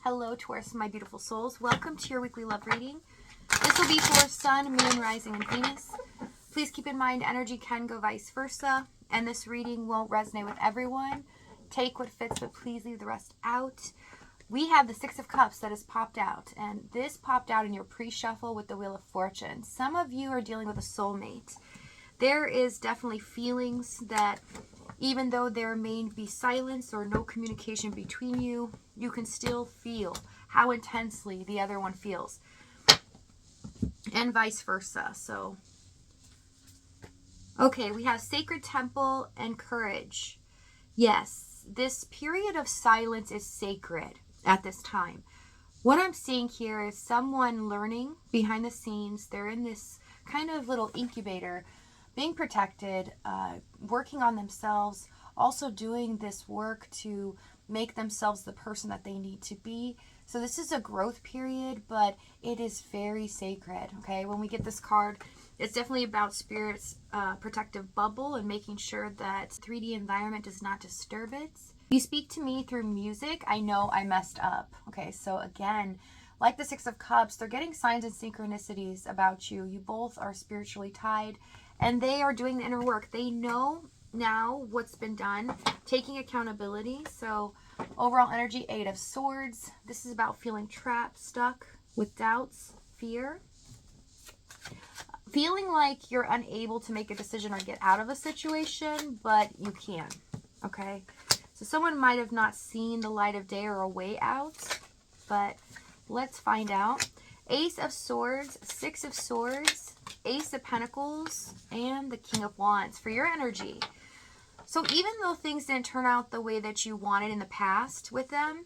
Hello, Taurus, my beautiful souls. Welcome to your weekly love reading. This will be for Sun, Moon, Rising, and Venus. Please keep in mind energy can go vice versa, and this reading won't resonate with everyone. Take what fits, but please leave the rest out. We have the Six of Cups that has popped out, and this popped out in your pre-shuffle with the Wheel of Fortune. Some of you are dealing with a soulmate. There is definitely feelings that even though there may be silence or no communication between you, you can still feel how intensely the other one feels. And vice versa. So, okay, we have Sacred Temple and Courage. Yes, this period of silence is sacred at this time. What I'm seeing here is someone learning behind the scenes. They're in this kind of little incubator, being protected, working on themselves, also doing this work to make themselves the person that they need to be. So this is a growth period, but it is very sacred, okay? When we get this card, it's definitely about Spirit's protective bubble and making sure that 3D environment does not disturb it. You speak to me through music. I know I messed up, okay? So again, like the Six of Cups, they're getting signs and synchronicities about you. You both are spiritually tied, and they are doing the inner work. They know now what's been done, taking accountability. So overall energy, Eight of Swords. This is about feeling trapped, stuck with doubts, fear. Feeling like you're unable to make a decision or get out of a situation, but you can, okay? So someone might have not seen the light of day or a way out, but let's find out. Ace of Swords, Six of Swords, Ace of Pentacles, and the King of Wands for your energy. So even though things didn't turn out the way that you wanted in the past with them,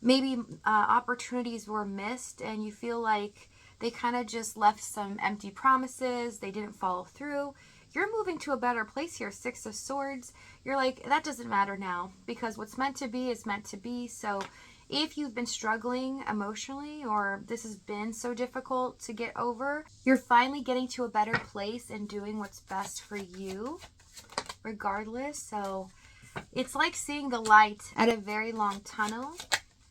maybe opportunities were missed and you feel like they kind of just left some empty promises, they didn't follow through. You're moving to a better place here, Six of Swords. You're like, that doesn't matter now because what's meant to be is meant to be. So if you've been struggling emotionally or this has been so difficult to get over, you're finally getting to a better place and doing what's best for you regardless. So it's like seeing the light at a very long tunnel.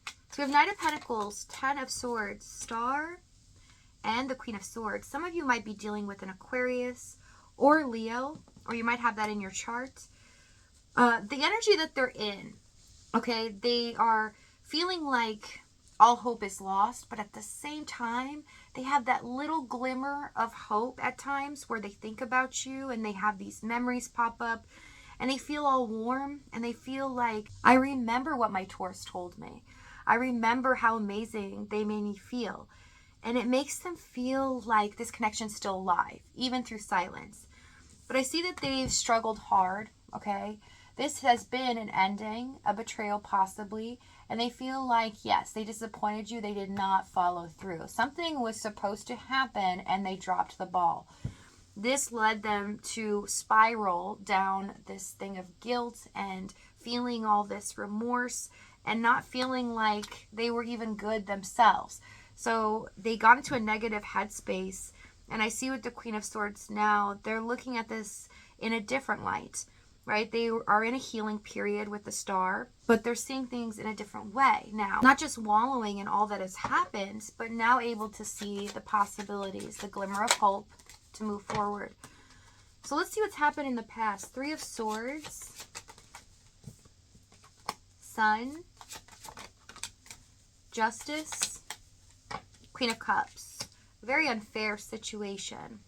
So we have Knight of Pentacles, Ten of Swords, Star, and the Queen of Swords. Some of you might be dealing with an Aquarius or Leo, or you might have that in your chart. The energy that they're in, okay, they are feeling like all hope is lost, but at the same time, they have that little glimmer of hope at times where they think about you and they have these memories pop up and they feel all warm and they feel like, I remember what my Taurus told me. I remember how amazing they made me feel. And it makes them feel like this connection's still alive, even through silence. But I see that they've struggled hard, okay? This has been an ending, a betrayal possibly, and they feel like, yes, they disappointed you, they did not follow through. Something was supposed to happen and they dropped the ball. This led them to spiral down this thing of guilt and feeling all this remorse and not feeling like they were even good themselves. So they got into a negative headspace, and I see with the Queen of Swords now, they're looking at this in a different light. Right? They are in a healing period with the Star, but they're seeing things in a different way now. Not just wallowing in all that has happened, but now able to see the possibilities, the glimmer of hope to move forward. So let's see what's happened in the past. Three of Swords, Sun, Justice, Queen of Cups. Very unfair situation.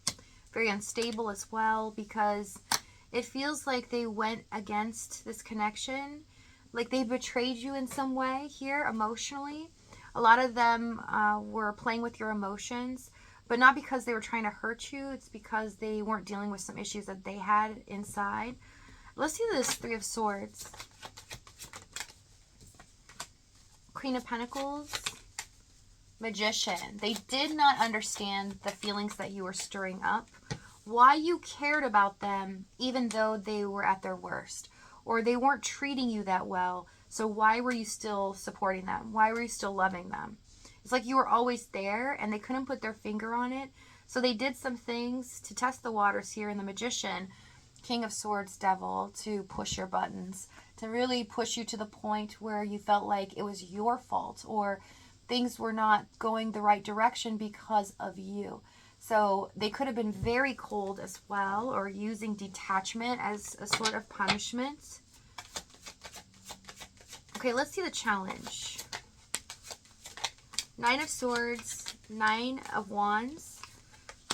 Very unstable as well because it feels like they went against this connection, like they betrayed you in some way here emotionally. A lot of them were playing with your emotions, but not because they were trying to hurt you. It's because they weren't dealing with some issues that they had inside. Let's see this Three of Swords. Queen of Pentacles, Magician. They did not understand the feelings that you were stirring up. Why you cared about them even though they were at their worst or they weren't treating you that well. So why were you still supporting them? Why were you still loving them? It's like you were always there and they couldn't put their finger on it. So they did some things to test the waters here in the Magician King of Swords, Devil, to push your buttons, to really push you to the point where you felt like it was your fault or things were not going the right direction because of you. So they could have been very cold as well, or using detachment as a sort of punishment. Okay, let's see the challenge. Nine of Swords, Nine of Wands,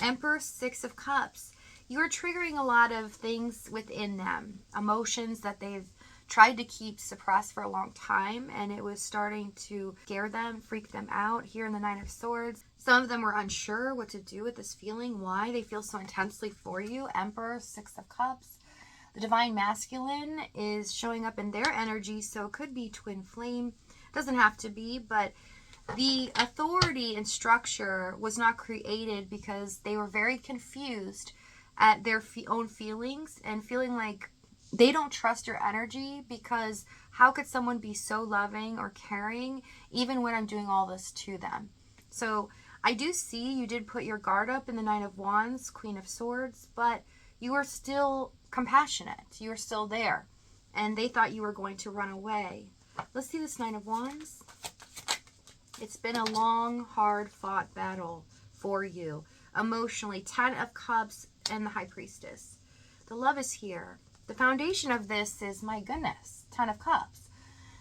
Emperor, Six of Cups. You're triggering a lot of things within them, emotions that they've tried to keep suppressed for a long time, and it was starting to scare them, freak them out. Here in the Nine of Swords, some of them were unsure what to do with this feeling, why they feel so intensely for you. Emperor, Six of Cups. The Divine Masculine is showing up in their energy, so it could be twin flame. Doesn't have to be, but the authority and structure was not created because they were very confused at their own feelings and feeling like they don't trust your energy, because how could someone be so loving or caring even when I'm doing all this to them? So I do see you did put your guard up in the Nine of Wands, Queen of Swords, but you are still compassionate. You are still there. And they thought you were going to run away. Let's see this Nine of Wands. It's been a long, hard-fought battle for you. Emotionally, 10 of Cups and the High Priestess. The love is here. The foundation of this is, my goodness, 10 of Cups.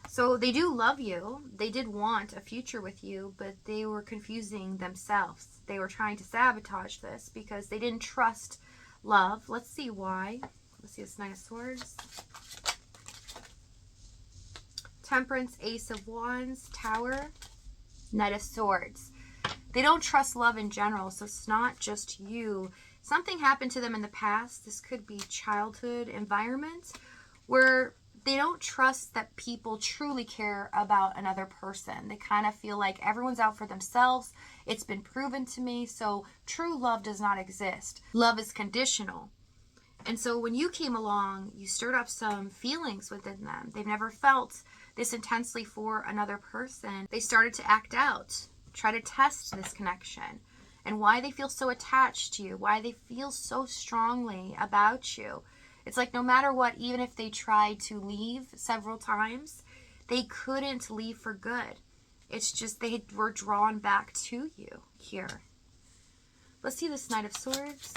So they do love you. They did want a future with you, but they were confusing themselves. They were trying to sabotage this because they didn't trust love. Let's see why. Let's see this Nine of Swords. Temperance, Ace of Wands, Tower, Knight of Swords. They don't trust love in general, so it's not just you. Something happened to them in the past. This could be childhood environment where they don't trust that people truly care about another person. They kind of feel like everyone's out for themselves. It's been proven to me, so true love does not exist. Love is conditional. And so when you came along, you stirred up some feelings within them. They've never felt this intensely for another person. They started to act out, try to test this connection, and why they feel so attached to you, why they feel so strongly about you. It's like no matter what, even if they tried to leave several times, they couldn't leave for good. It's just they were drawn back to you here. Let's see this Knight of Swords.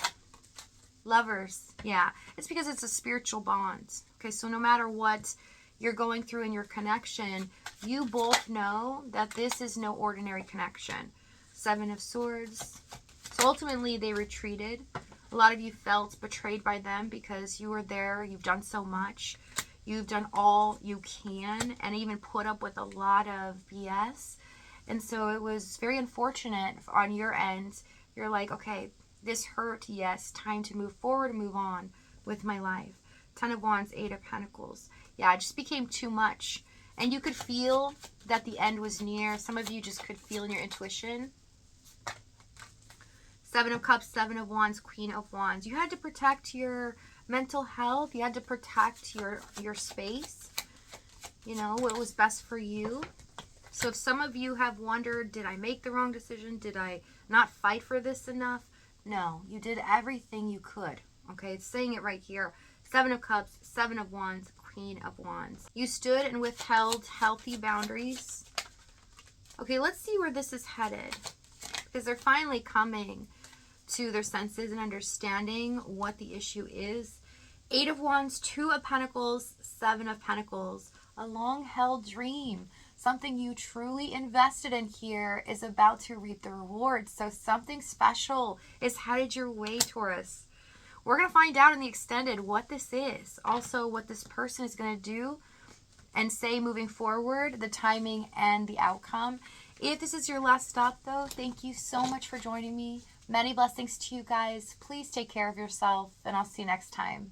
Lovers. Yeah, it's because it's a spiritual bond. Okay, so no matter what you're going through in your connection, you both know that this is no ordinary connection. Seven of Swords. So ultimately they retreated. A lot of you felt betrayed by them because you were there. You've done so much. You've done all you can and even put up with a lot of BS. And so it was very unfortunate on your end. You're like, okay, this hurt. Yes, time to move forward and move on with my life. 10 of Wands, 8 of Pentacles. Yeah, it just became too much. And you could feel that the end was near. Some of you just could feel in your intuition. 7 of Cups, 7 of Wands, Queen of Wands. You had to protect your mental health. You had to protect your space. You know, what was best for you. So if some of you have wondered, did I make the wrong decision? Did I not fight for this enough? No, you did everything you could. Okay, it's saying it right here. 7 of Cups, 7 of Wands, Queen of Wands. You stood and withheld healthy boundaries. Okay, let's see where this is headed. Because they're finally coming to their senses and understanding what the issue is. 8 of Wands, 2 of Pentacles, 7 of Pentacles. A long-held dream. Something you truly invested in here is about to reap the rewards. So something special is headed your way, Taurus. We're going to find out in the extended what this is. Also, what this person is going to do and say moving forward, the timing and the outcome. If this is your last stop, though, thank you so much for joining me. Many blessings to you guys. Please take care of yourself, and I'll see you next time.